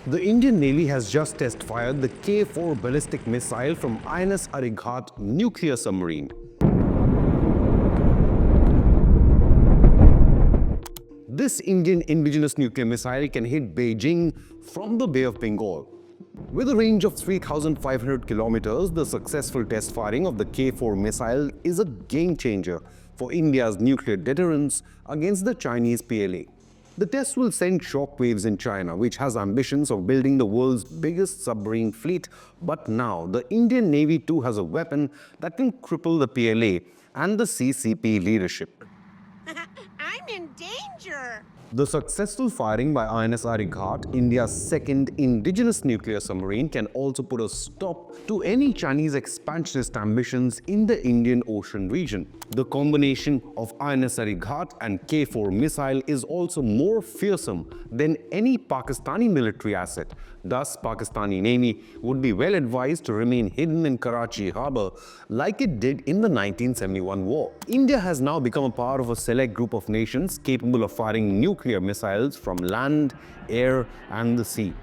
The Indian Navy has just test-fired the K-4 ballistic missile from INS Arighaat nuclear submarine. This Indian indigenous nuclear missile can hit Beijing from the Bay of Bengal. With a range of 3,500 kilometers, the successful test firing of the K-4 missile is a game-changer for India's nuclear deterrence against the Chinese PLA. The test will send shockwaves in China, which has ambitions of building the world's biggest submarine fleet. But now, the Indian Navy too has a weapon that can cripple the PLA and the CCP leadership. I'm in danger! The successful firing by INS Arighaat, India's second indigenous nuclear submarine, can also put a stop to any Chinese expansionist ambitions in the Indian Ocean region. The combination of INS Arighaat and K-4 missile is also more fearsome than any Pakistani military asset. Thus, Pakistani Navy would be well advised to remain hidden in Karachi harbour like it did in the 1971 war. India has now become a part of a select group of nations capable of firing nuclear missiles from land, air and the sea.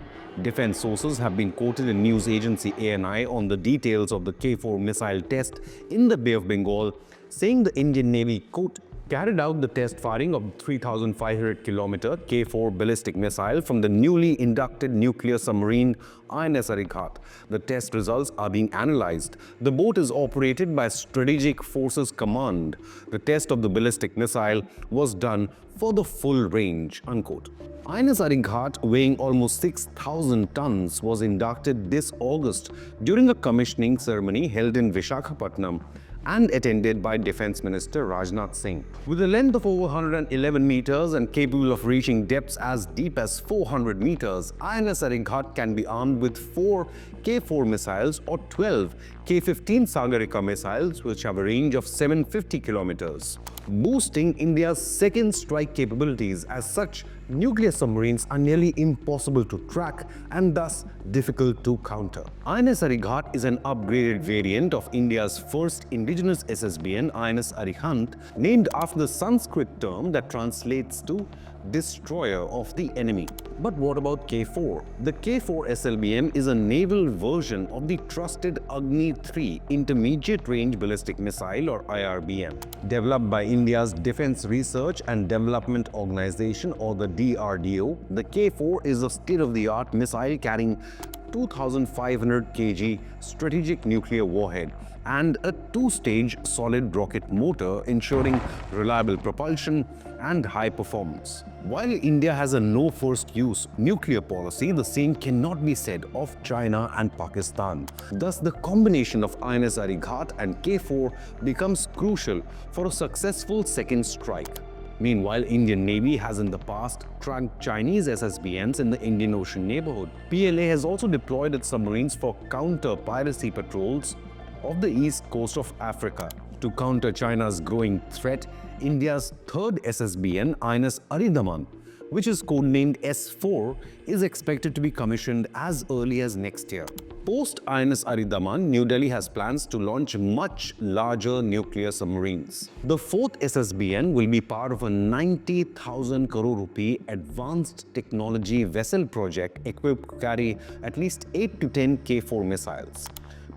Defense sources have been quoted in news agency ANI on the details of the K-4 missile test in the Bay of Bengal, saying the Indian Navy, quote, carried out the test firing of 3,500-kilometer K-4 ballistic missile from the newly inducted nuclear submarine INS Arighaat. The test results are being analyzed. The boat is operated by Strategic Forces Command. The test of the ballistic missile was done for the full range, unquote. INS Arighaat, weighing almost 6,000 tons, was inducted this August during a commissioning ceremony held in Visakhapatnam and attended by Defense Minister Rajnath Singh. With a length of over 111 meters and capable of reaching depths as deep as 400 meters, INS Arighaat can be armed with 4 K-4 missiles or 12 K-15 Sagarika missiles, which have a range of 750 kilometers, boosting India's second strike capabilities. As such, nuclear submarines are nearly impossible to track and thus difficult to counter. INS Arighaat is an upgraded variant of India's first indigenous SSBN, INS Arihant, named after the Sanskrit term that translates to destroyer of the enemy. But what about K-4? The K-4 SLBM is a naval version of the trusted Agni-3 intermediate range ballistic missile or IRBM. Developed by India's Defense Research and Development Organization or the DRDO, the K-4 is a state-of-the-art missile carrying 2,500 kg strategic nuclear warhead and a 2-stage solid rocket motor, ensuring reliable propulsion and high performance. While India has a no-first-use nuclear policy, the same cannot be said of China and Pakistan. Thus, the combination of INS Arighaat and K-4 becomes crucial for a successful second strike. Meanwhile, Indian Navy has in the past tracked Chinese SSBNs in the Indian Ocean neighborhood. PLA has also deployed its submarines for counter-piracy patrols of the east coast of Africa. To counter China's growing threat, India's third SSBN, INS Aridaman, which is codenamed S4, is expected to be commissioned as early as next year. Post INS Aridaman, New Delhi has plans to launch much larger nuclear submarines. The fourth SSBN will be part of a 90,000 crore rupee advanced technology vessel project equipped to carry at least 8 to 10 K-4 missiles.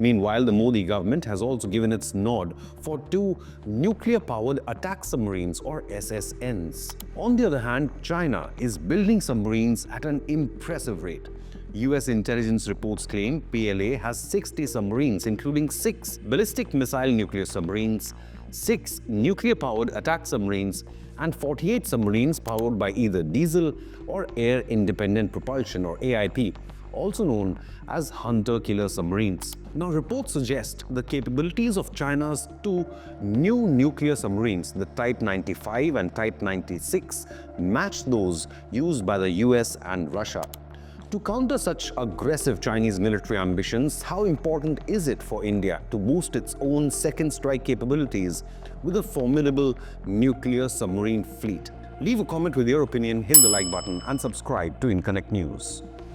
Meanwhile, the Modi government has also given its nod for 2 nuclear-powered attack submarines or SSNs. On the other hand, China is building submarines at an impressive rate. US intelligence reports claim PLA has 60 submarines, including 6 ballistic missile nuclear submarines, 6 nuclear-powered attack submarines, and 48 submarines powered by either diesel or air-independent propulsion or AIP, also known as hunter-killer submarines. Now, reports suggest the capabilities of China's 2 new nuclear submarines, the Type 95 and Type 96, match those used by the US and Russia. To counter such aggressive Chinese military ambitions, how important is it for India to boost its own second strike capabilities with a formidable nuclear submarine fleet? Leave a comment with your opinion, hit the like button and subscribe to Inconnect News.